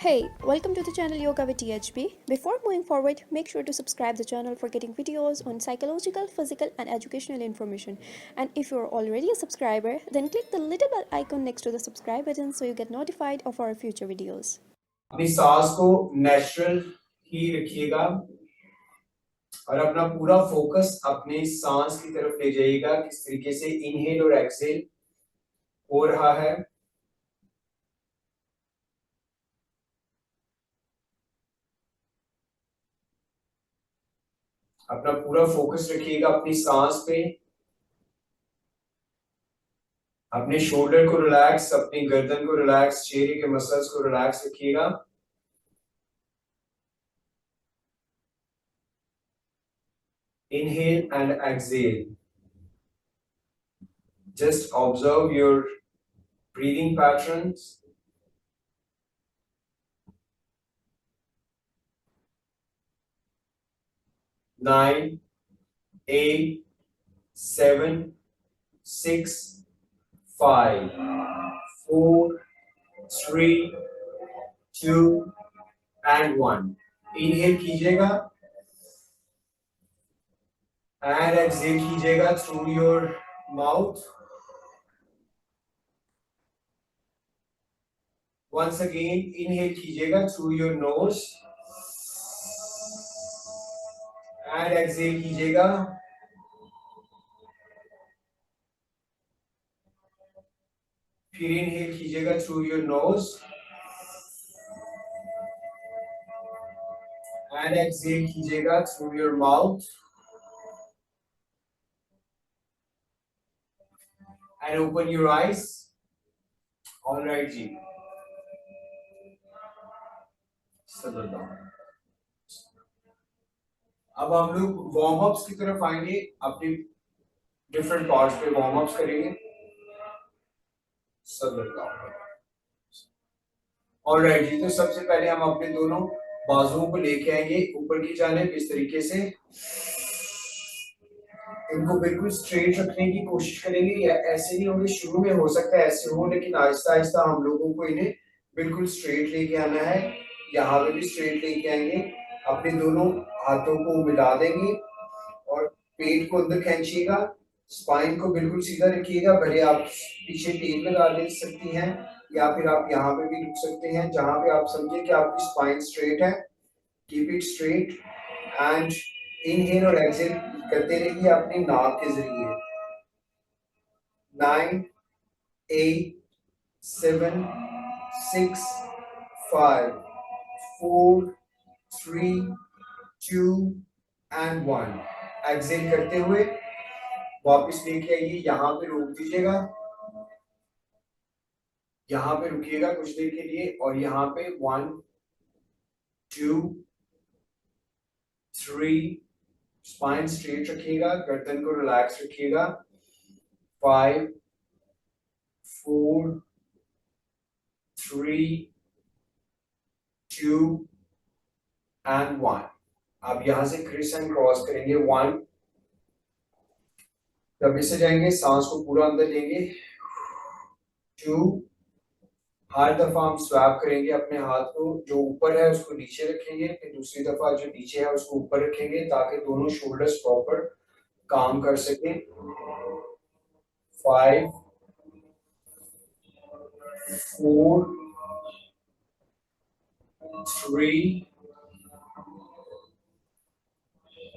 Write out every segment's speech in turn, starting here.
Hey, welcome to the channel Yoga with THB. Before moving forward, make sure to subscribe the channel for getting videos on psychological, physical and educational information. And if you're already a subscriber, then click the little bell icon next to the subscribe button so you get notified of our future videos. अपनी सांस को natural ही रखिएगा और अपना पूरा focus अपने सांस की तरफ ले जाइएगा। किस तरीके से इनहेल और एक्सहेल हो रहा है। अपना पूरा फोकस रखिएगा अपनी सांस पे। अपने शोल्डर को रिलैक्स, अपनी गर्दन को रिलैक्स, चेहरे के मसल्स को रिलैक्स रखिएगा। Inhale and exhale. Just observe your breathing patterns. Nine, 8, 7, 6, 5, 4, 3, 2 and 1. Inhale कीजिएगा and exhale कीजिएगा through your mouth. Once again, inhale कीजिएगा through your nose and exhale कीजिएगा. फिर inhale कीजिएगा through your nose and exhale कीजिएगा through your mouth. And open your eyes. All right, जी. अब हम लोग वार्म अप्स की तरफ आएंगे, अपने डिफरेंट पार्ट्स पे वार्म अप्स करेंगे। ऑलराइट जी, तो सबसे पहले हम अपने दोनों बाजुओं को लेके आएंगे ऊपर की जानिब इस तरीके से। इनको बिल्कुल स्ट्रेट रखने की कोशिश करेंगे, या ऐसे नहीं होंगे, शुरू में हो सकता है ऐसे हो, लेकिन आहिस्ता आहिस्ता हम लोगों को इन्हें बिल्कुल स्ट्रेट लेके आना है। यहाँ पे भी स्ट्रेट लेके आएंगे, अपने दोनों हाथों को मिला देंगे और पेट को अंदर खींचिएगा। स्पाइन को बिल्कुल सीधा रखिएगा, भले आप पीछे टेल लगा दे सकती हैं या फिर आप यहाँ पे भी रुक सकते हैं, जहां पे आप समझे कि आपकी स्पाइन स्ट्रेट है। Keep it straight and inhale और एक्सहेल करते रहिए अपनी नाक के जरिए। 9, 8, 7, 6, 5, 4, 3, 2 and 1। एक्सहेल करते हुए वापस लेके आइए, यहाँ पे रोक दीजिएगा, यहाँ पे रुकिएगा कुछ देर के लिए और यहाँ पे 1, 2, 3, स्पाइन स्ट्रेट रखिएगा, गर्दन को रिलैक्स रखिएगा। 5, 4, 3, 2 and 1। आप यहां से क्रिस एंड क्रॉस करेंगे। 1, लंबे से जाएंगे, सांस को पूरा अंदर लेंगे। 2, हर दफा हम स्वैप करेंगे, अपने हाथ को जो ऊपर है उसको नीचे रखेंगे, फिर दूसरी दफा जो नीचे है उसको ऊपर रखेंगे ताकि दोनों शोल्डर्स प्रॉपर काम कर सके। 5, 4, 3,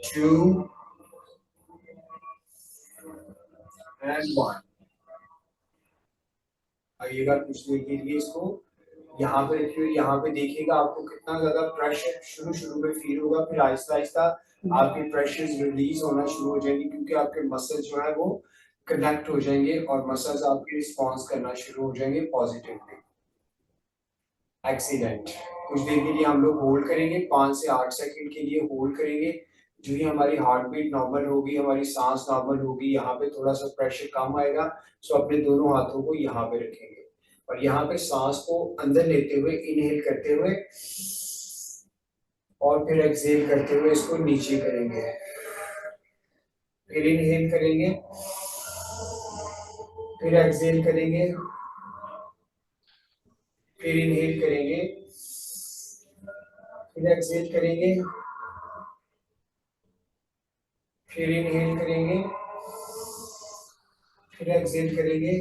2 and 1। आइएगा कुछ देर के लिए इसको यहाँ पे रखिए, यहाँ पे देखिएगा आपको कितना ज्यादा प्रेशर शुरू में फील होगा, फिर आहिस्ता आहिस्ता आपके प्रेशर रिलीज होना शुरू हो जाएंगे, क्योंकि आपके मसल्स जो है वो कनेक्ट हो जाएंगे और मसल्स आपके रिस्पॉन्स करना शुरू हो जाएंगे पॉजिटिवली। एक्सीलेंट। कुछ देर के लिए हम लोग होल्ड करेंगे, 5 से 8 सेकंड के लिए होल्ड करेंगे। जो ही हमारी हार्ट बीट नॉर्मल होगी, हमारी सांस नॉर्मल होगी, यहाँ पे थोड़ा सा प्रेशर कम आएगा, सो अपने दोनों हाथों को यहाँ पे रखेंगे और यहाँ पे सांस को अंदर लेते हुए इनहेल करते हुए और फिर एक्सहेल करते हुए इसको नीचे करेंगे। फिर इनहेल करेंगे, फिर एक्सहेल करेंगे, फिर इनहेल करेंगे फिर एक्सहेल करेंगे, फिर इनहेल करेंगे, फिर एक्सहेल करेंगे।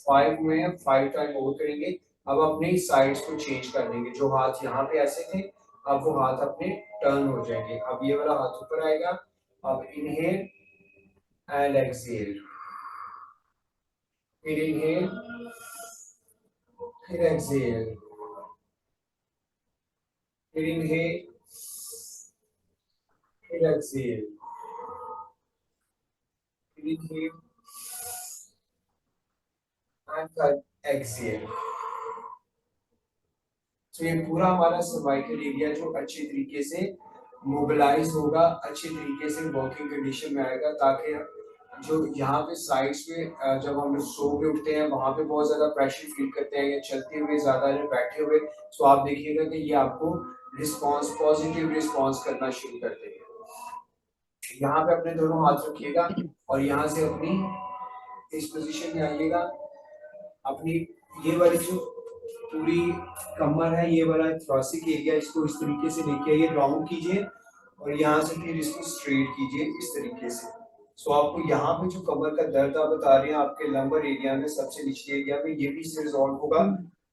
5 में 5 टाइम और करेंगे। अब अपने साइड्स को चेंज कर देंगे, जो हाथ यहाँ पे ऐसे थे अब वो हाथ अपने टर्न हो जाएंगे। अब ये वाला हाथ ऊपर आएगा। अब इनहेल एंड एक्सहेल, फिर इनहेल, फिर एक्सहेल, फिर इनहेल, फिर एक्सहेल, फिर इनहेल एंड एक्सहेल। तो ये पूरा हमारा सर्वाइकल एरिया जो अच्छे तरीके से मोबिलाइज होगा, अच्छे तरीके से वर्किंग कंडीशन में आएगा, ताकि जो यहाँ पे साइड्स पे जब हम सो के उठते हैं वहां पे बहुत ज्यादा प्रेशर फील करते हैं या चलते हुए ज्यादा या बैठे हुए, तो आप देखिएगा कि ये आपको रिस्पॉन्स, पॉजिटिव रिस्पॉन्स करना शुरू कर देंगे। यहाँ पे अपने दोनों हाथ रखिएगा और यहाँ से अपनी इस पोजीशन में आइएगा। अपनी ये वाली जो पूरी कमर है, ये वाला थोरैसिक एरिया, इसको इस तरीके से लेके आइए, राउंड कीजिए और यहाँ से फिर इसको स्ट्रेट कीजिए इस तरीके से। सो आपको यहाँ पे जो कमर का दर्द आप बता रहे हैं आपके लंबर एरिया में, सबसे निचले एरिया में, ये भी इससे रिजॉल्व होगा।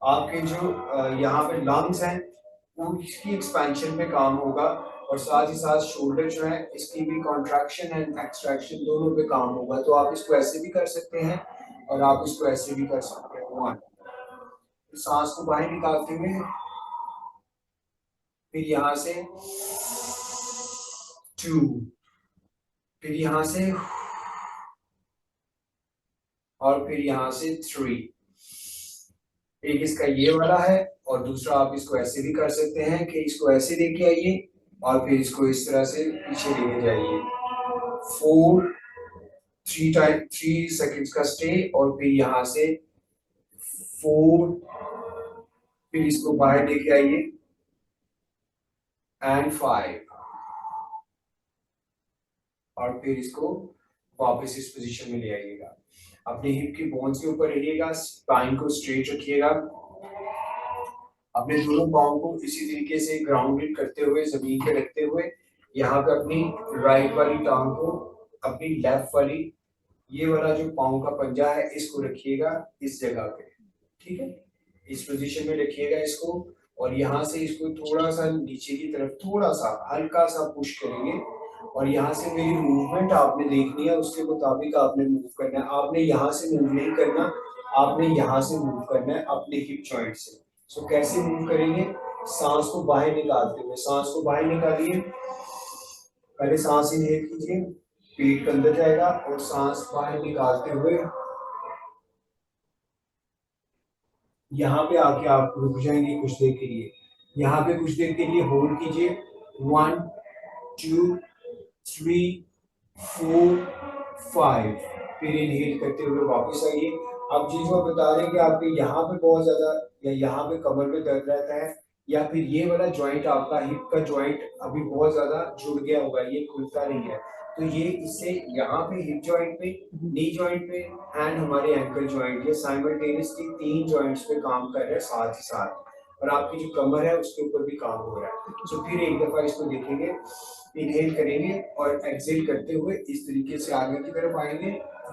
आपके जो यहाँ पे लंग्स हैं उसकी एक्सपेंशन पे काम होगा और साथ ही साथ शोल्डर जो है इसकी भी कॉन्ट्रैक्शन एंड एक्सट्रैक्शन दोनों पे काम होगा। तो आप इसको ऐसे भी कर सकते हैं और आप इसको ऐसे भी कर सकते हैं। 1, सांस को बाहर निकालते हुए, फिर यहाँ से 2, फिर यहाँ से और फिर यहाँ से 3। एक इसका ये वाला है और दूसरा आप इसको ऐसे भी कर सकते हैं कि इसको ऐसे लेके आइए और फिर इसको इस तरह से पीछे लेके जाइए। 4, 3 सेकंड्स का स्टे और फिर यहाँ से 4, फिर इसको बाहर लेके आइए एंड 5 और फिर इसको वापस इस पोजीशन में ले आइएगा। अपने हिप की बोन्स के ऊपर रहिएगा, स्पाइन को स्ट्रेट रखिएगा, अपने दोनों पाँव को इसी तरीके से ग्राउंडेड करते हुए जमीन पे रखते हुए यहाँ पे अपनी राइट वाली टांग को अपनी लेफ्ट वाली ये वाला जो पाँव का पंजा है इसको रखिएगा इस जगह पे, ठीक है, इस पोजीशन में रखिएगा इसको और यहाँ से इसको थोड़ा सा नीचे की तरफ थोड़ा सा हल्का सा पुश करेंगे और यहाँ से मेरी मूवमेंट आपने देखनी है, उसके मुताबिक आपने मूव करना है। आपने यहाँ से मूव नहीं करना, आपने यहाँ से मूव करना है अपने हिप जॉइंट से। सो कैसे मूव करेंगे? सांस को बाहर निकालते हुए, सांस को बाहर निकालिए, पहले सांस इनहेल कीजिए, पेट के अंदर जाएगा और सांस बाहर निकालते हुए यहाँ पे आके आप रुक जाएंगे कुछ देर के लिए। यहाँ पे कुछ देर के लिए होल्ड कीजिए। 1, 2, 3, 4, 5, फिर इनहेल करते हुए वापस आइए। अब जिसको बता रहे हैं कि आपके यहाँ पे बहुत ज्यादा या यहाँ पे कमर में दर्द रहता है या फिर ये वाला जॉइंट आपका हिप का जॉइंट अभी बहुत ज्यादा जुड़ गया होगा, ये खुलता नहीं है, तो ये इससे यहाँ पे हिप जॉइंट पे, नी जॉइंट पे एंड हमारे एंकल जॉइंट, ये साइमल्टेनियसली 3 जॉइंट्स पे काम कर रहे हैं साथ ही साथ और आपकी जो कमर है उसके ऊपर भी काम हो रहा है। तो फिर एक दफा इसको देखेंगे, इनहेल करेंगे और एक्सहेल करते हुए इस तरीके से आगे की तरफ आएंगे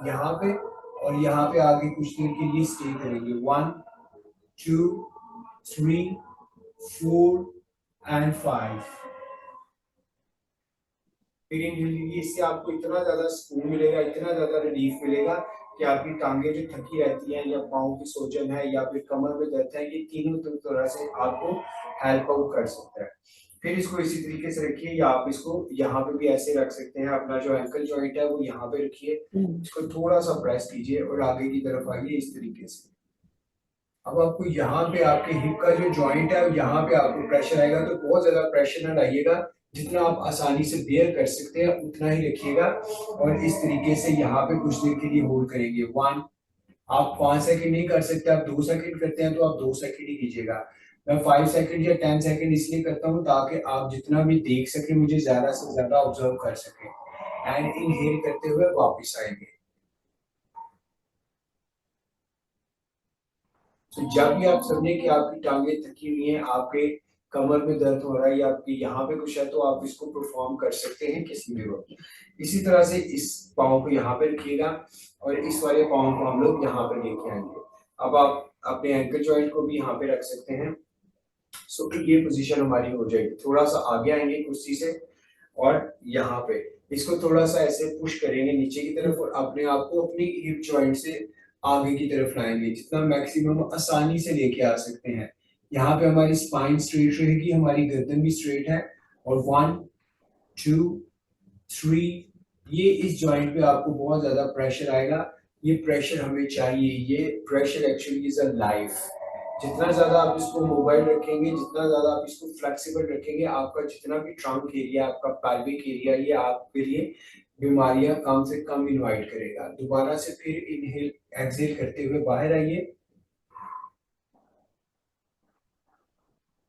यहाँ पे और यहाँ पे आगे कुछ देर के लिए स्टे करेंगे। 1, 2, 3, 4 एंड 5। फिर इनहेल कीजिए, इससे आपको इतना ज्यादा सुकून मिलेगा, इतना ज्यादा रिलीफ मिलेगा कि आपकी टांगे जो थकी रहती हैं या पाँव की सोजन है या फिर कमर में दर्द है, ये तीनों तरह से आपको हेल्प आउट कर सकता है। फिर इसको इसी तरीके से रखिए या आप इसको यहाँ पे भी ऐसे रख सकते हैं। अपना जो एंकल जॉइंट है वो यहाँ पे रखिए, इसको थोड़ा सा प्रेस कीजिए और आगे की तरफ आइए इस तरीके से। अब आपको यहाँ पे आपके हिप का जो जॉइंट है यहाँ पे आपको प्रेशर आएगा, तो बहुत ज्यादा प्रेशर ना लाइएगा, जितना आप आसानी से बेयर कर सकते हैं उतना ही रखिएगा और इस तरीके से यहाँ पे कुछ देर के लिए होल्ड करेंगे। 1, आप 5 सेकंड नहीं कर सकते, आप 2 सेकंड करते हैं तो आप 2 सेकंड ही कीजिएगा। मैं 5 सेकंड या 10 सेकंड इसलिए करता हूँ ताकि आप जितना भी देख सके, मुझे ज्यादा से ज्यादा ऑब्जर्व कर सके। एंड इनहेल करते हुए वापस आएंगे। तो जब भी आप समझे कि आपकी टांगे थकी हुई हैं, आपके कमर में दर्द हो रहा है या आपके यहाँ पे कुछ है तो आप इसको परफॉर्म कर सकते हैं किसी भी वक्त। इसी तरह से इस पाँव को यहाँ पे रखिएगा और इस वाले पाँव को हम लोग यहाँ पे लेके आएंगे। अब आप अपने एंकल जॉइंट को भी यहाँ पे रख सकते हैं। सो ये पोजीशन हमारी हो जाएगी। थोड़ा सा आगे आएंगे कुर्सी से और यहाँ पे इसको थोड़ा सा ऐसे पुश करेंगे नीचे की तरफ और अपने आप को अपनी हिप जॉइंट से आगे की तरफ लाएंगे, जितना मैक्सिमम आसानी से लेके आ सकते हैं। यहाँ पे हमारी स्पाइन स्ट्रेट रहेगी, हमारी गर्दन भी स्ट्रेट है। और 1 2 3, ये इस जॉइंट पे आपको बहुत ज्यादा प्रेशर आएगा। ये प्रेशर हमें चाहिए, ये pressure actually is a life. जितना ज्यादा आप इसको मोबाइल रखेंगे, जितना ज्यादा आप इसको फ्लेक्सिबल रखेंगे, आपका जितना भी ट्रंक एरिया, आपका पैल्विक एरिया, ये आपके लिए बीमारियां कम से कम इनवाइट करेगा। दोबारा से फिर इनहेल एक्सहेल करते हुए बाहर आइए,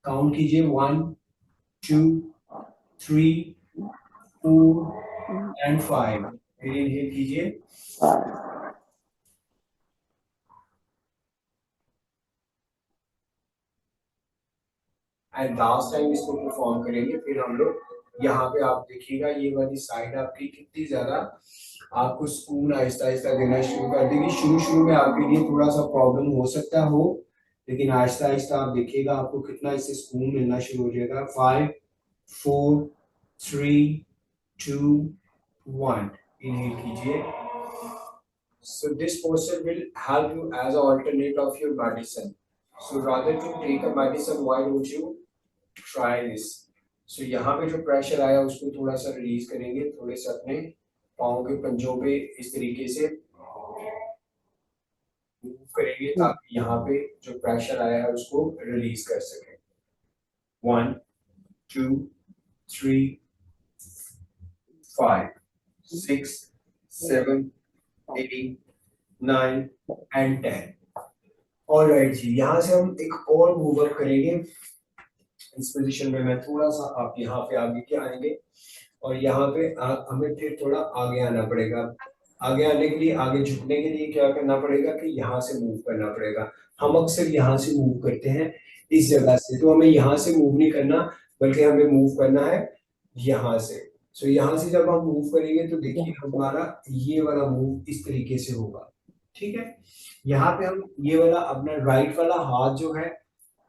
काउंट कीजिए 1 2 3 4 एंड 5। फिर इनहेल कीजिए एंड लास्ट टाइम इसको परफॉर्म करेंगे। फिर हम लोग यहाँ पे आप देखिएगा ये वाली साइड आपकी कितनी ज्यादा आपको सुकून आहिस्ता आहिस्ता देना शुरू कर देगी। शुरू शुरू में आपके लिए थोड़ा सा प्रॉब्लम हो सकता हो, लेकिन आहिस्ता आहिस्ता आप देखिएगा आपको कितना इससे सुकून मिलना शुरू हो जाएगा। 5 4 3 2 1, इनहेल कीजिए। So this posture will help you as an alternate of your medicine. So rather to take a medicine, why don't you try this? So यहाँ पे जो प्रेशर आया उसको थोड़ा सा रिलीज करेंगे, थोड़े से अपने पाँव के पंजों पे इस तरीके से मूव करेंगे ताकि यहाँ पे जो प्रेशर आया है उसको रिलीज कर सकें। 1 2 3 5 6 7 8 9 एंड 10। ऑलराइट जी, यहाँ से हम एक और मूव अप करेंगे। इस पोजीशन में मैं थोड़ा सा आप यहाँ पे आगे के आएंगे और यहाँ पे हमें फिर थोड़ा आगे आना पड़ेगा। आगे आने के लिए, आगे झुकने के लिए क्या करना पड़ेगा कि यहाँ से मूव करना पड़ेगा। हम अक्सर यहाँ से मूव करते हैं इस जगह से, तो हमें यहाँ से मूव नहीं करना बल्कि हमें मूव करना है यहाँ से। सो यहाँ से जब हम मूव करेंगे तो देखिए हमारा ये वाला मूव इस तरीके से होगा, ठीक है। यहाँ पे हम ये वाला अपना राइट वाला हाथ जो है,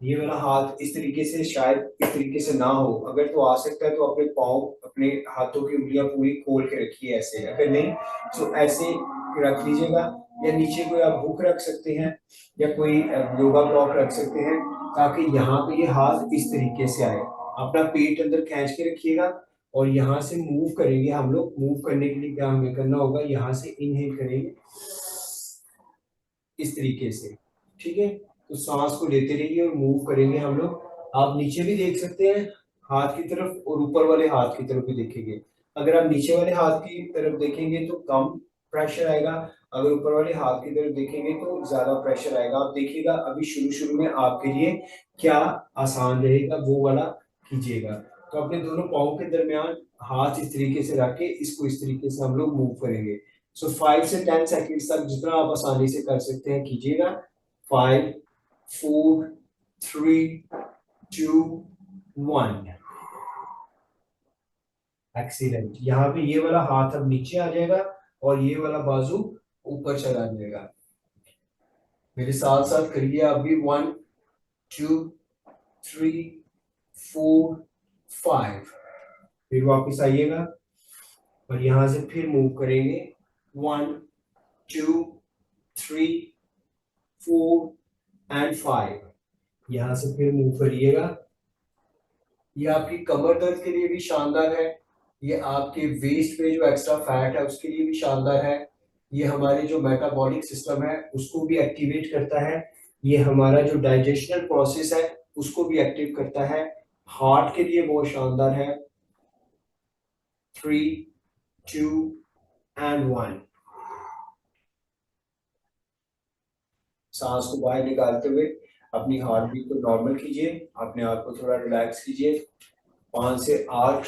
ये वाला हाथ इस तरीके से, शायद इस तरीके से ना हो, अगर तो आ सकता है तो अपने पाँव, अपने हाथों की उंगलियां पूरी खोल के रखिए ऐसे, अगर नहीं तो ऐसे रख लीजिएगा, या नीचे कोई आप बुक रख सकते हैं या कोई योगा ब्लॉक रख सकते हैं ताकि यहाँ पे ये हाथ इस तरीके से आए। अपना पेट अंदर खींच के रखिएगा और यहाँ से मूव करेंगे हम लोग। मूव करने के लिए क्या हमें करना होगा, यहाँ से इनहेल करेंगे इस तरीके से, ठीक है। तो सांस को लेते रहिए और मूव करेंगे हम लोग। आप नीचे भी देख सकते हैं हाथ की तरफ और ऊपर वाले हाथ की तरफ भी देखेंगे। अगर आप नीचे वाले हाथ की तरफ देखेंगे तो कम प्रेशर आएगा, अगर ऊपर वाले हाथ की तरफ देखेंगे तो ज्यादा प्रेशर आएगा। आप देखिएगा अभी शुरू शुरू में आपके लिए क्या आसान रहेगा वो वाला कीजिएगा। तो अपने दोनों पाँव के दरमियान हाथ इस तरीके से रख के इसको इस तरीके से हम लोग मूव करेंगे। सो 5 से 10 सेकंड्स तक जितना आप आसानी से कर सकते हैं कीजिएगा। 5 4 3 2 1। एक्सीलेंट। यहाँ पे ये वाला हाथ अब नीचे आ जाएगा और ये वाला बाजू ऊपर चला जाएगा। मेरे साथ साथ करिए आप भी। 1 2 3 4 5। फिर वापस आइएगा और यहाँ से फिर मूव करेंगे। 1 2 3 4 एंड 5। यहाँ से फिर मूव करिएगा। ये आपकी कमर दर्द के लिए भी शानदार है, ये आपके वेस्ट पे जो एक्स्ट्रा फैट है उसके लिए भी शानदार है, ये हमारे जो मेटाबॉलिक सिस्टम है उसको भी एक्टिवेट करता है, ये हमारा जो डाइजेशनल प्रोसेस है उसको भी एक्टिव करता है, हार्ट के लिए बहुत शानदार है। 3 2 एंड 1। सांस को बाहर निकालते हुए अपनी हार्ट बीट को नॉर्मल कीजिए, अपने आप को थोड़ा रिलैक्स कीजिए। 5 से 8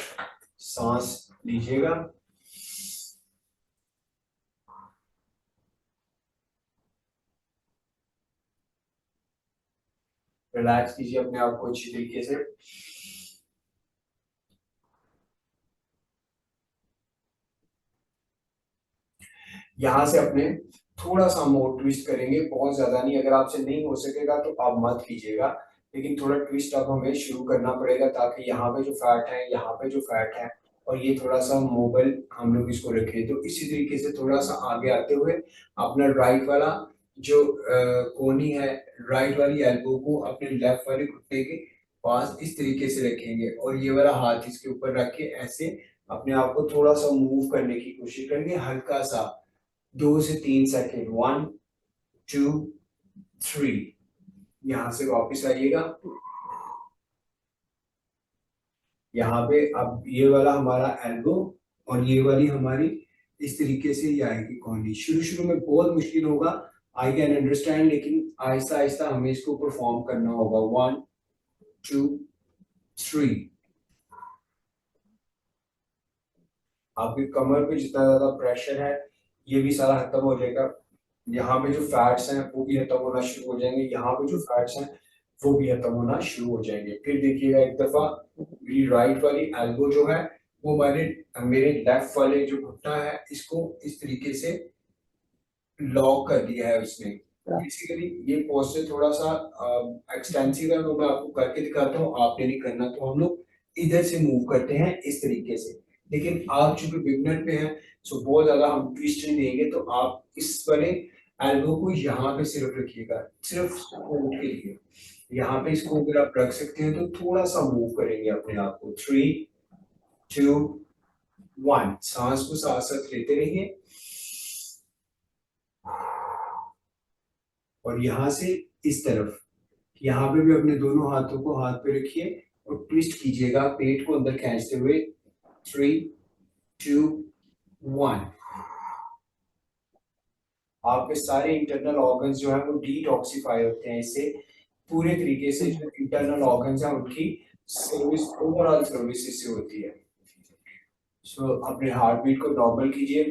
सांस लीजिएगा। रिलैक्स कीजिए अपने आप को अच्छी तरीके से। यहाँ से अपने थोड़ा सा मोर ट्विस्ट करेंगे, बहुत ज्यादा नहीं। अगर आपसे नहीं हो सकेगा तो आप मत कीजिएगा, लेकिन थोड़ा ट्विस्ट अब हमें शुरू करना पड़ेगा ताकि यहाँ पे जो फैट है, यहाँ पे जो फैट है, और ये थोड़ा सा मोबाइल हम लोग इसको रखें। तो इसी तरीके से थोड़ा सा आगे आते हुए अपना राइट वाला जो कोहनी है, राइट वाली एल्बो को अपने लेफ्ट वाले घुटने के पास इस तरीके से रखेंगे, और ये वाला हाथ इसके ऊपर रख के ऐसे अपने आप को थोड़ा सा मूव करने की कोशिश करेंगे, हल्का सा 2 से 3 सेकेंड। 1 2 3। यहाँ से वापस आइएगा। यहाँ पे अब ये वाला हमारा एल्बो और ये वाली हमारी इस तरीके से ये आएगी कोहनी। शुरू शुरू में बहुत मुश्किल होगा, आई कैन अंडरस्टैंड, लेकिन आहिस्ता आहिस्ता हमें इसको परफॉर्म करना होगा। 1 2 3। आपकी कमर पे जितना ज्यादा प्रेशर है ये भी सारा खत्म हो जाएगा। यहाँ पे जो फैट्स हैं वो भी खत्म होना शुरू हो जाएंगे, यहाँ पे जो फैट्स हैं वो भी खत्म होना शुरू हो जाएंगे। फिर देखिएगा एक दफा मेरी राइट वाली एल्बो जो है वो मेरे लेफ्ट वाले जो घुटना है इसको इस तरीके से लॉक कर दिया है उसने। बेसिकली ये पोस्टर थोड़ा सा एक्सटेंसिव है, तो मैं आपको करके दिखाता हूँ, आपने नहीं करना। तो हम लोग इधर से मूव करते हैं इस तरीके से, लेकिन आप चूंकि बिगनर पे हैं सो बहुत ज्यादा हम ट्विस्ट नहीं देंगे। तो आप इस वाले एल्बो को यहाँ पे सिर्फ रखिएगा, सिर्फ सपोर्ट के लिए। यहाँ पे इसको अगर आप रख सकते हैं तो थोड़ा सा मूव करेंगे अपने आप को। 3 2 1। सांस को साथ साथ लेते रहिए, और यहाँ से इस तरफ, यहाँ पे भी अपने दोनों हाथों को हाथ पे रखिए और ट्विस्ट कीजिएगा पेट को अंदर खींचते हुए। 3 2 1। आपके सारे इंटरनल ऑर्गन्स जो है वो डिटॉक्सिफाई होते हैं इससे। पूरे तरीके से जो इंटरनल ऑर्गन्स हैं उनकी सर्विस, ओवरऑल सर्विस इससे होती है। सो अपने हार्ट बीट को नॉर्मल कीजिए,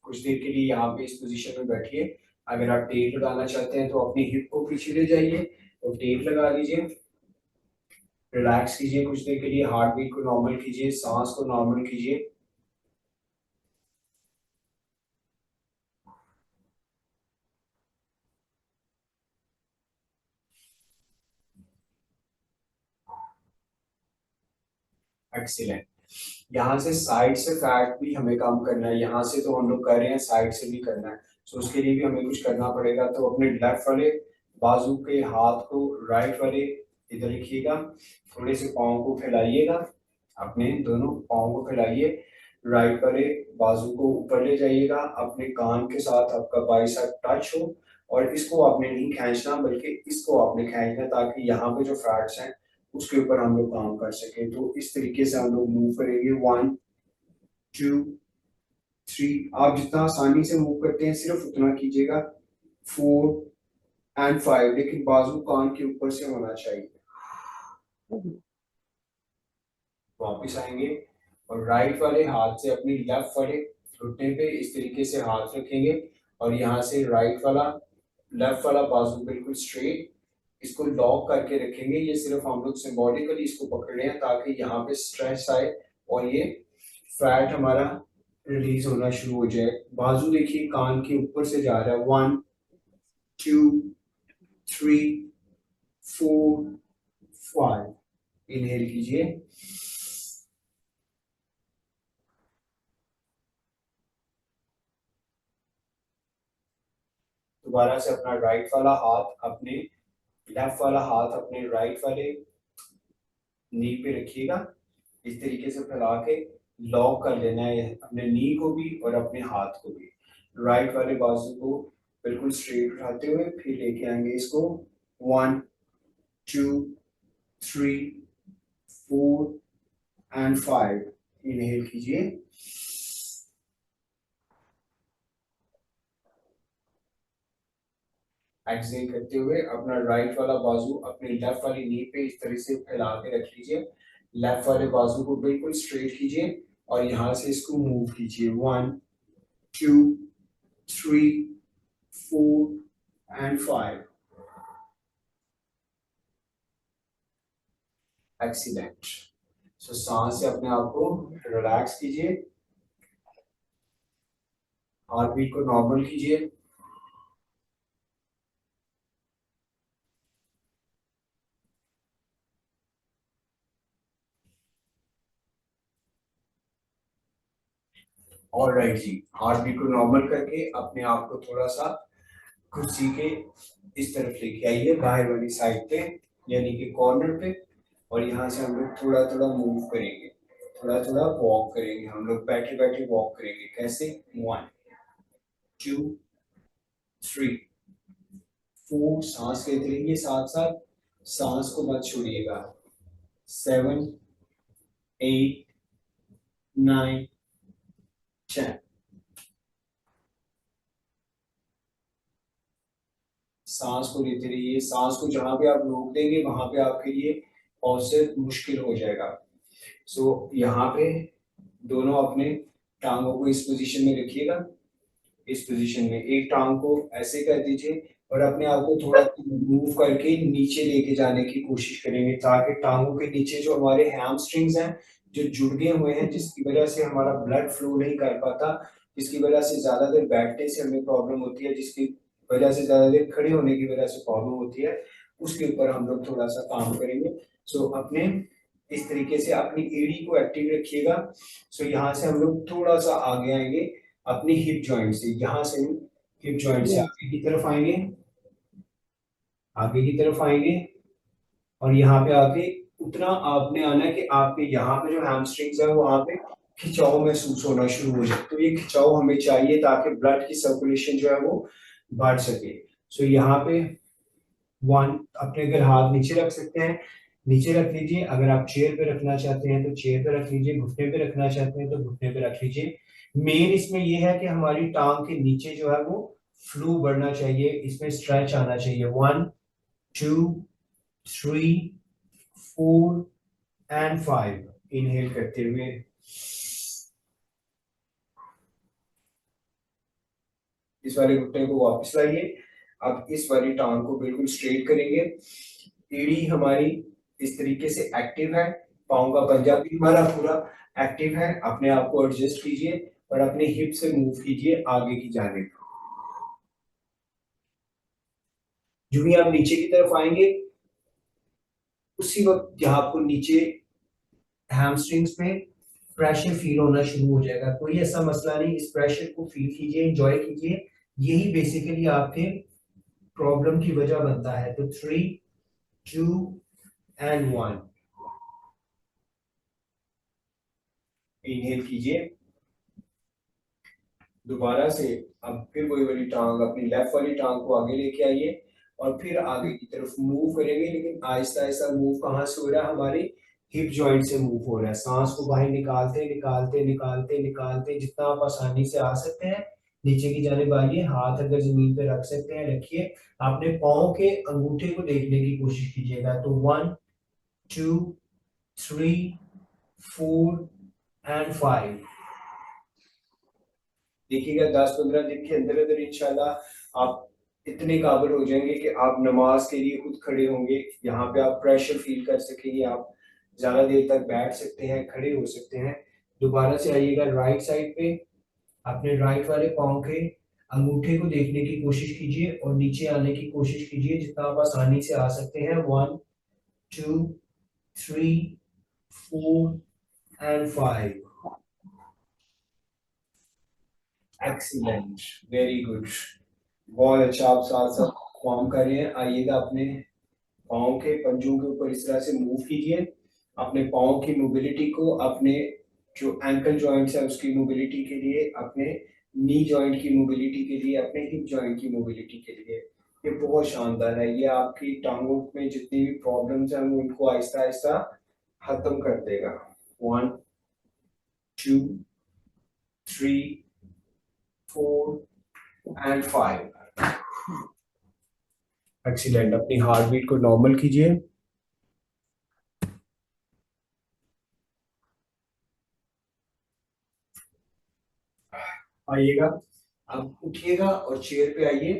कुछ देर के लिए यहाँ पे इस पोजीशन में बैठिए। अगर आप टेप लगाना चाहते हैं तो अपनी हिप को पीछे ले जाइए और टेप लगा लीजिए। रिलैक्स कीजिए कुछ देर के लिए, हार्ट बीट को नॉर्मल कीजिए, सांस को नॉर्मल कीजिए। एक्सीलेंट। यहाँ से साइड से फैट भी हमें कम करना है, यहाँ से तो हम लोग कर रहे हैं, साइड से भी करना है। तो उसके लिए भी हमें कुछ करना पड़ेगा। तो अपने लेफ्ट वाले बाजू के हाथ को राइट वाले इधर रखिएगा, थोड़े से पाँव को फैलाइएगा, अपने दोनों पाँव को फैलाइए, राइट वाले बाजू को ऊपर ले जाइएगा, अपने कान के साथ आपका बाइसेप टच हो, और इसको आपने नहीं खींचना बल्कि इसको आपने खींचना, ताकि यहाँ पे जो फैट्स हैं उसके ऊपर हम लोग काम कर सके। तो इस तरीके से हम लोग मूव करेंगे। 1 2 3। आप जितना आसानी से मूव करते हैं सिर्फ उतना कीजिएगा। 4 और 5, लेकिन बाजू कान के ऊपर से होना चाहिए। वापिस आएंगे और राइट वाले हाथ से अपनी लेफ्ट वाले घुटने पे इस तरीके से हाथ रखेंगे, और यहाँ से राइट वाला लेफ्ट वाला बाजू बिल्कुल स्ट्रेट, इसको लॉक करके रखेंगे। ये सिर्फ हम लोग सिंबॉलिकली इसको पकड़ रहे हैं ताकि यहाँ पे स्ट्रेस आए और ये फैट हमारा रिलीज होना शुरू हो जाए। बाजू देखिए कान के ऊपर से जा रहा है। 1 2 3 4 5। इनहेल कीजिए, दोबारा से अपना राइट वाला हाथ अपने लेफ्ट वाला हाथ अपने राइट वाले नी पे रखिएगा, इस तरीके से फैला के लॉक कर लेना है अपने नी को भी और अपने हाथ को भी। राइट वाले बाजू को बिल्कुल स्ट्रेट उठाते हुए फिर लेके आएंगे इसको। 1 2 3 4 एंड 5। इनहेल कीजिए, एक्सहेल करते हुए अपना राइट वाला बाजू अपने लेफ्ट वाली नी पे इस तरह से फैला के रख लीजिए। लेफ्ट वाले बाजू को बिल्कुल स्ट्रेट कीजिए और यहाँ से इसको मूव कीजिए। 1 2 3 4 एंड 5। एक्सीलेंट। सो सांस से अपने आप को रिलैक्स कीजिए, हार्ट बीट को नॉर्मल कीजिए। और राइट जी, हार्ट बीट को नॉर्मल करके अपने आप को थोड़ा सा कुर्सी के इस तरफ लेके आइए, बाहर वाली साइड पे, यानी कि कॉर्नर पे। और यहाँ से हम लोग थोड़ा थोड़ा मूव करेंगे, थोड़ा थोड़ा वॉक करेंगे। हम लोग बैठे बैठे वॉक करेंगे। कैसे? 1 2 3 4, सांस लेते रहिए साथ साथ, सांस को मत छोड़िएगा। 7 8 9 10। सांस को लेते रहिए। सांस को जहां पे आप रोक देंगे वहां पे आपके लिए बहुत मुश्किल हो जाएगा। सो यहाँ पे दोनों अपने टांगों को इस पोजीशन में रखिएगा। इस पोजीशन में एक टांग को ऐसे कर दीजिए और अपने आप को थोड़ा मूव करके नीचे लेके जाने की कोशिश करेंगे, ताकि टांगों के नीचे जो हमारे हैमस्ट्रिंग्स हैं जो जुड़ गए हुए हैं, जिसकी वजह से हमारा ब्लड फ्लो नहीं कर पाता, जिसकी वजह से ज्यादा देर बैठने से हमें प्रॉब्लम होती है, जिसकी वजह से ज्यादा देर खड़े होने की वजह से प्रॉब्लम होती है, उसके ऊपर हम लोग थोड़ा सा काम करेंगे। सो अपने इस तरीके से अपनी एड़ी को एक्टिव रखिएगा। सो यहाँ से हम लोग थोड़ा सा आगे आएंगे अपनी हिप जॉइंट से। यहाँ से हिप जॉइंट से आगे की तरफ आएंगे, आगे की तरफ आएंगे, और यहाँ पे आके उतना आपने आना है कि आपके यहाँ पे जो हैमस्ट्रिंग्स है वहां पे खिंचाव महसूस होना शुरू हो जाए। तो ये खिंचाव हमें चाहिए ताकि ब्लड की सर्कुलेशन जो है वो बढ़ सके। सो यहाँ पे 1, अपने अगर हाथ नीचे रख सकते हैं नीचे रख लीजिए, अगर आप चेयर पे रखना चाहते हैं तो चेयर पे रख लीजिए, घुटने पे रखना चाहते हैं तो घुटने पे रख लीजिए। मेन इसमें ये है कि हमारी टांग के नीचे जो है वो फ्लू बढ़ना चाहिए, इसमें स्ट्रेच आना चाहिए। 1 2 3 4 एंड 5। इनहेल करते हुए इस वाले घुटने को वापस लाइए। अब इस वाली टांग को बिल्कुल स्ट्रेट करेंगे। एड़ी हमारी इस तरीके से एक्टिव है, पाँव का पंजा भी हमारा पूरा एक्टिव है। अपने आप को एडजस्ट कीजिए और अपने हिप से मूव कीजिए आगे की जानिब। जो भी आप नीचे की तरफ आएंगे उसी वक्त यहाँ आपको नीचे हैमस्ट्रिंग्स में प्रेशर फील होना शुरू हो जाएगा। कोई ऐसा मसला नहीं, इस प्रेशर को फील कीजिए, एंजॉय कीजिए। यही बेसिकली आपके प्रॉब्लम की वजह बनता है। तो 3 2 एंड 1। इनहेल कीजिए, दोबारा से। अब फिर वही वाली टांग, अपनी लेफ्ट वाली टांग को आगे लेके आइए और फिर आगे की तरफ मूव करेंगे, लेकिन आहिस्ता आहिस्ता मूव कहाँ से हो रहा है? हमारी हिप जॉइंट से मूव हो रहा है। सांस को बाहर निकालते निकालते निकालते निकालते जितना आप आसानी से आ सकते हैं नीचे की जानिब आइए। हाथ अगर जमीन पे रख सकते हैं रखिए। अपने पाँव के अंगूठे को देखने की कोशिश कीजिएगा। तो 1 2 3 4 एंड 5। देखिएगा 10-15 दिन के अंदर अंदर इंशाल्लाह आप इतने काबिल हो जाएंगे कि आप नमाज के लिए खुद खड़े होंगे। यहाँ पे आप प्रेशर फील कर सकेंगे, आप ज्यादा देर तक बैठ सकते हैं, खड़े हो सकते हैं। दोबारा से आइएगा राइट साइड पे। अपने राइट वाले पाँव के अंगूठे को देखने की कोशिश कीजिए और नीचे आने की कोशिश कीजिए जितना आप आसानी से आ सकते हैं। 1 2 3 4 एंड 5। एक्सीलेंट, वेरी गुड, बहुत अच्छा। आप साथ साथ फॉर्म कर रहे हैं। आइएगा अपने पाँव के पंजों के ऊपर इस तरह से मूव कीजिए। अपने पाँव की मोबिलिटी को, अपने जो एंकल जॉइंट्स है उसकी मोबिलिटी के लिए, अपने नी जॉइंट की मोबिलिटी के लिए, अपने हिप जॉइंट की मोबिलिटी के लिए, ये बहुत शानदार है। ये आपकी टांगों में जितनी भी प्रॉब्लम्स हैं उनको आहिस्ता आहिस्ता खत्म कर देगा। 1 2 3 4 एंड 5। एक्सीलेंट। अपनी हार्ट बीट को नॉर्मल कीजिए। आइएगा, अब उठिएगा और चेयर पे आइए।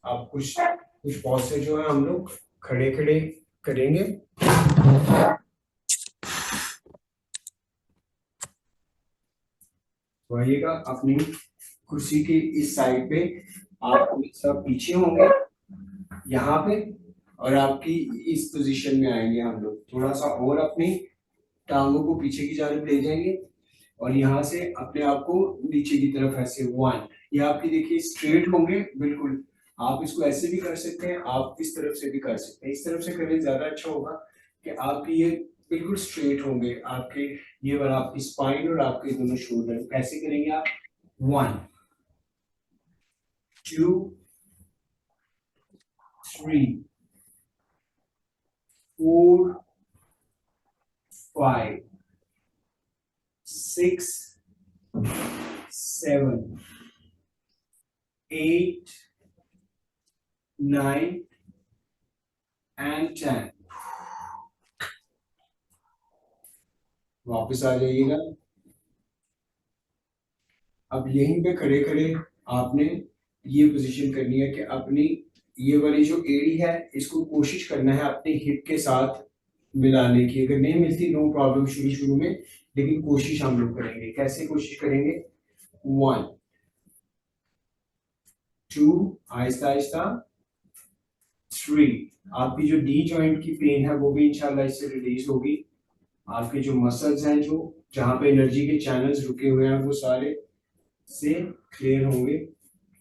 आप कुछ कुछ पॉस्चर जो है हम लोग खड़े खड़े करेंगे। तो आइएगा अपनी कुर्सी के इस साइड पे, आप सब पीछे होंगे यहाँ पे, और आपकी इस पोजीशन में आएंगे हम लोग। थोड़ा सा और अपनी टांगों को पीछे की जानिब ले जाएंगे और यहाँ से अपने आप को नीचे की तरफ ऐसे 1, ये आपकी देखिए स्ट्रेट होंगे बिल्कुल। आप इसको ऐसे भी कर सकते हैं, आप इस तरफ से भी कर सकते हैं। इस तरफ से करें ज्यादा अच्छा होगा कि आपकी ये बिल्कुल स्ट्रेट होंगे, आपके ये वाला आपकी स्पाइन और आपके दोनों शोल्डर। कैसे करेंगे आप? 1 2 3 4 5 6 7 8 9 and 10। वापस आ जाइएगा। अब यहीं पे खड़े खड़े आपने ये पोजीशन करनी है कि अपनी ये वाली जो एड़ी है इसको कोशिश करना है अपने हिप के साथ मिलाने की। अगर नहीं मिलती नो प्रॉब्लम शुरू में, लेकिन कोशिश हम लोग करेंगे। कैसे कोशिश करेंगे? 1 2 आहिस्ता आहिस्ता 3। आपकी जो डी जॉइंट की पेन है वो भी इंशाल्लाह इससे रिलीज होगी। आपके जो मसल्स हैं, जो जहां पे एनर्जी के चैनल्स रुके हुए हैं, वो सारे से क्लियर होंगे।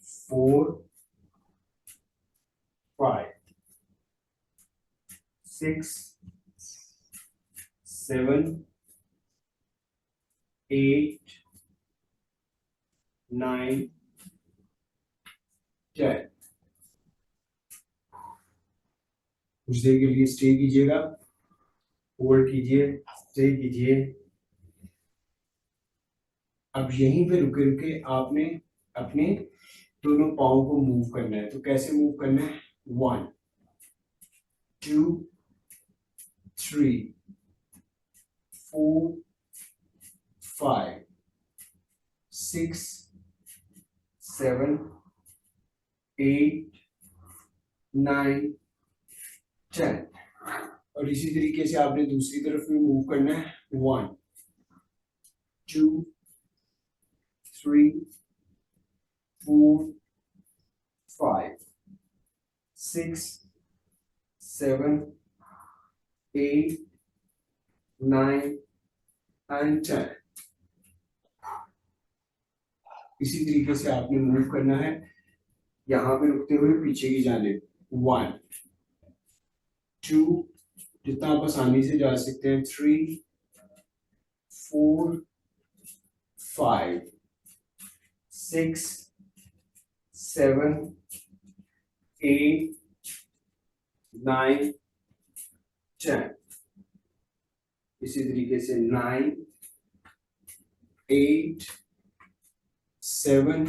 4 5 6 7 8 9 10। कुछ देर के लिए स्टे कीजिएगा, होल्ड कीजिए, स्टे कीजिए। अब यहीं पे रुके रुके आपने अपने दोनों पाँव को मूव करना है। तो कैसे मूव करना है? 1 2 3 4 5 6 7 8 9 10। और इसी तरीके से आपने दूसरी तरफ में मूव करना है। 1 2 3 4 5 6 7 8 9 and 10। इसी तरीके से आपने मूव करना है, यहाँ पे रुकते हुए पीछे की जानिब। 1 2 जितना आप आसानी से जा सकते हैं, 3 4 5 6 7 8 9 10। इसी तरीके से 9 8 7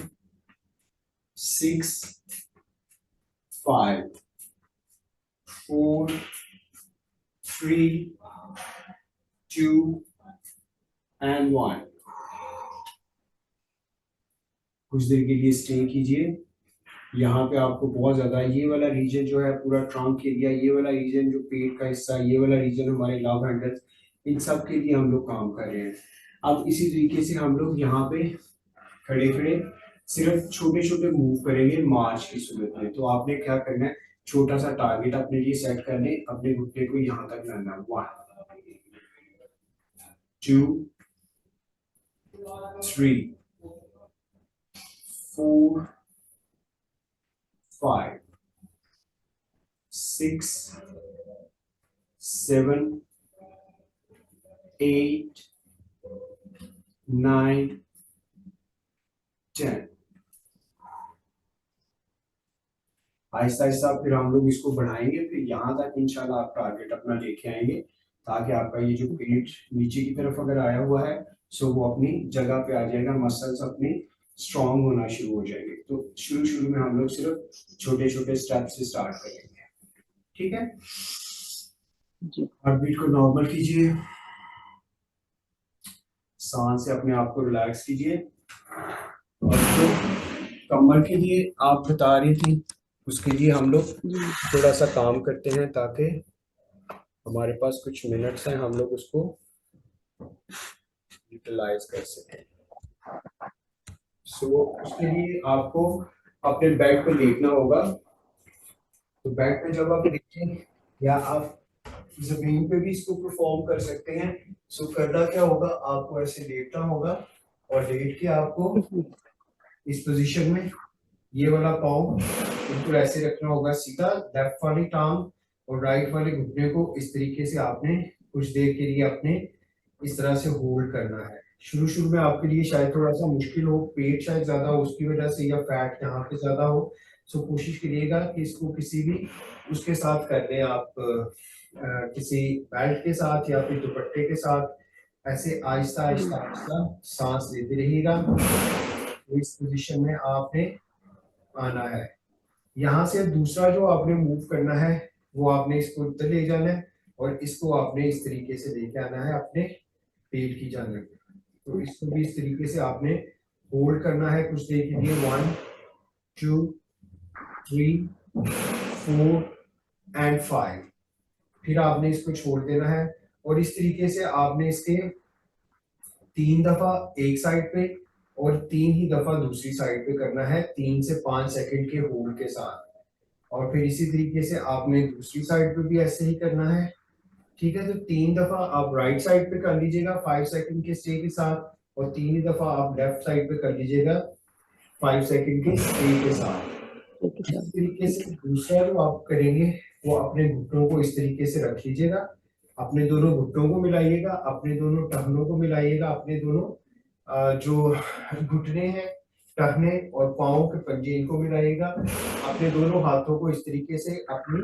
6 5 4 3 2 and 1। कुछ देर के लिए स्टे कीजिए। यहाँ पे आपको बहुत ज्यादा ये वाला रीजन जो है पूरा ट्रंक एरिया, ये वाला रीजन जो पेट का हिस्सा, ये वाला रीजन हमारे लव हैंडल्स, इन सब के लिए हम लोग काम कर रहे हैं। अब इसी तरीके से हम लोग यहाँ पे खड़े खड़े सिर्फ छोटे छोटे मूव करेंगे मार्च की सूरत में। तो आपने क्या करना है, छोटा सा टारगेट अपने लिए सेट करने, अपने घुटने को यहाँ तक लाना। 1 2 3 4 5 6 7 8 9 10। आहिस्ता आहिस्ता फिर हम लोग इसको बढ़ाएंगे, फिर यहाँ तक इंशाल्लाह आप टारगेट अपना लेके आएंगे, ताकि आपका ये जो पेट नीचे की तरफ अगर आया हुआ है सो वो अपनी जगह पे आ जाएगा, मसल्स अपने स्ट्रॉन्ग होना शुरू हो जाएंगे। तो शुरू में हम लोग सिर्फ छोटे छोटे स्टेप से स्टार्ट करेंगे। ठीक है, हार्ट बीट को नॉर्मल कीजिए, सांस से अपने आप को रिलैक्स कीजिए। और जो कमर के लिए आप बता रही थी, उसके लिए हम लोग थोड़ा सा काम करते हैं ताकि हमारे पास कुछ मिनट्स हैं, हम लोग उसको यूटिलाइज कर सकें। सो उसके लिए आपको अपने बेड पे लेटना होगा। तो बेड पे जब आप लेटें या आप जमीन पे भी इसको परफॉर्म कर सकते हैं। सो करना क्या होगा, आपको ऐसे लेटना होगा और लेट के आपको इस पोजीशन में ये वाला पाँव बिल्कुल ऐसे रखना होगा सीधा, लेफ्ट वाली टांग और राइट वाले घुटने को इस तरीके से आपने कुछ देर के लिए अपने इस तरह से होल्ड करना है। शुरू शुरू में आपके लिए शायद थोड़ा सा मुश्किल हो, पेट शायद ज्यादा हो उसकी वजह से, या फैट यहाँ पे ज्यादा हो। सो कोशिश करिएगा कि इसको किसी भी उसके साथ कर लें आप, किसी बेल्ट के साथ या फिर दुपट्टे के साथ ऐसे आहिस्ता आहिस्ता आहिस्ता सांस लेते रहिएगा। इस पोजीशन में आपने आना है। यहाँ से दूसरा जो आपने मूव करना है वो आपने इसको इधर ले जाना है और इसको आपने इस तरीके से लेके आना है अपने पेट की जानिब। तो इसको भी इस तरीके से आपने होल्ड करना है कुछ देर के लिए, 1 2 3 4 एंड 5। फिर आपने इसको छोड़ देना है और इस तरीके से आपने इसके 3 दफा एक साइड पे और 3 ही दफा दूसरी साइड पे करना है, 3 से 5 सेकंड के होल्ड के साथ। और फिर इसी तरीके से आपने दूसरी साइड पे भी ऐसे ही करना है। ठीक है, तो 3 दफा आप राइट साइड पे कर लीजिएगा 5 सेकंड के स्टे के साथ और 3 ही दफा आप लेफ्ट साइड पे कर लीजिएगा 5 सेकंड के स्टे के साथ। इस तरीके से दूसरा जो आप करेंगे वो अपने घुटनों को इस तरीके से रख लीजिएगा, अपने दोनों घुटनों को मिलाइएगा, अपने दोनों टखनों को मिलाइएगा, अपने दोनों जो घुटने हैं, टखने और पाँव के पंजे इनको मिलाइएगा। अपने दोनों हाथों को इस तरीके से अपनी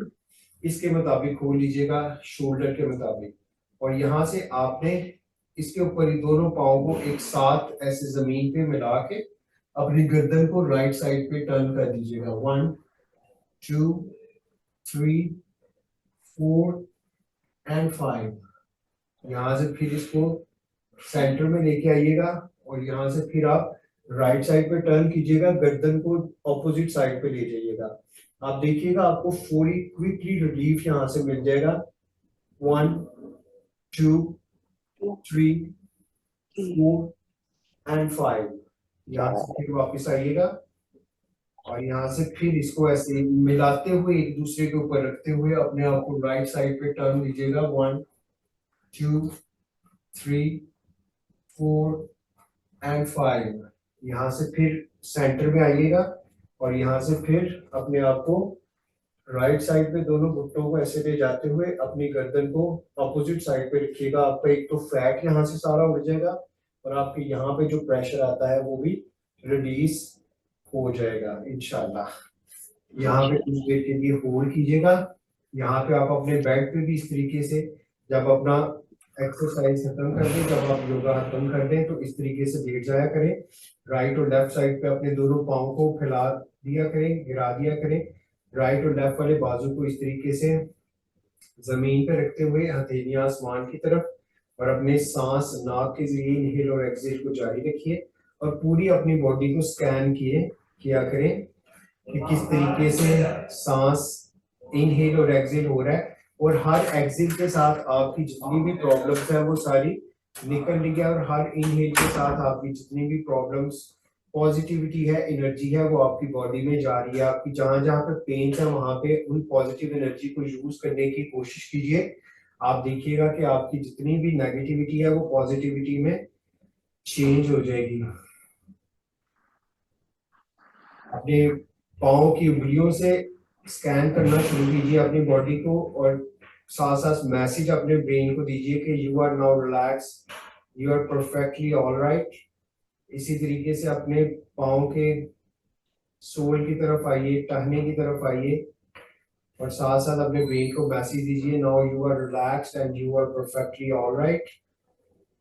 इसके मुताबिक खोल लीजिएगा, शोल्डर के मुताबिक, और यहाँ से आपने इसके ऊपर ही दोनों पाँव को एक साथ ऐसे जमीन पे मिला के अपनी गर्दन को राइट साइड पे टर्न कर दीजिएगा। 1 2 3 4 एंड 5। यहाँ से फिर इसको सेंटर में लेके आइएगा और यहाँ से फिर आप राइट साइड पे टर्न कीजिएगा, गर्दन को ऑपोजिट साइड पे ले जाइएगा। आप देखिएगा आपको पूरी क्विकली रिलीफ यहाँ से मिल जाएगा। 1 2 3 4 एंड 5। यहाँ से फिर वापस आइएगा और यहाँ से फिर इसको ऐसे मिलाते हुए एक दूसरे के ऊपर रखते हुए अपने आप को राइट साइड पे टर्न दीजिएगा। 1 2 3 4 एंड 5। यहाँ से फिर सेंटर में आइएगा और यहाँ से फिर अपने आप को राइट साइड पे दोनों घुटनों को ऐसे ले जाते हुए अपनी गर्दन को अपोजिट साइड पे रखिएगा। आपका एक तो फैट यहाँ से सारा उड़ जाएगा और आपके यहाँ पे जो प्रेशर आता है वो भी रिलीज हो जाएगा इंशाल्लाह। यहाँ पे कुछ देर के लिए होल्ड कीजिएगा। यहाँ पे आप अपने बेड पे भी इस तरीके से जब अपना एक्सरसाइज खत्म कर दें, जब आप योगा खत्म कर दें तो इस तरीके से लेट जाया करें। राइट और लेफ्ट साइड पे अपने दोनों पाँव को फैला दिया करें, गिरा दिया करें। राइट और लेफ्ट वाले बाजू को इस तरीके से जमीन पे रखते हुए हथेलियां आसमान की तरफ, और अपने सांस नाक के जरिए इनहेल और एक्सहेल को जारी रखिए और पूरी अपनी बॉडी को स्कैन किया करें कि किस तरीके से सांस इनहेल और एक्सहेल हो रहा है, और हर एक्सहेल के साथ आपकी जितनी भी प्रॉब्लम्स है वो सारी निकल रही है, और हर इनहेल के साथ आपकी जितनी भी प्रॉब्लम्स, पॉजिटिविटी है, एनर्जी है, वो आपकी बॉडी में जा रही है। आपकी जहां जहां पे पेन है वहां पे उन पॉजिटिव एनर्जी को यूज करने की कोशिश कीजिए। आप देखिएगा कि आपकी जितनी भी नेगेटिविटी है वो पॉजिटिविटी में चेंज हो जाएगी। अपने पाँव की उंगलियों से स्कैन करना शुरू कीजिए अपनी बॉडी को, और साथ साथ मैसेज अपने ब्रेन को दीजिए कि you are now relax, you are perfectly alright. इसी तरीके से अपने पाँव के सोल की तरफ आइए, टहने की तरफ आइए, और साथ साथ अपने ब्रेन को मैसेज दीजिए now you are relaxed and you are perfectly alright.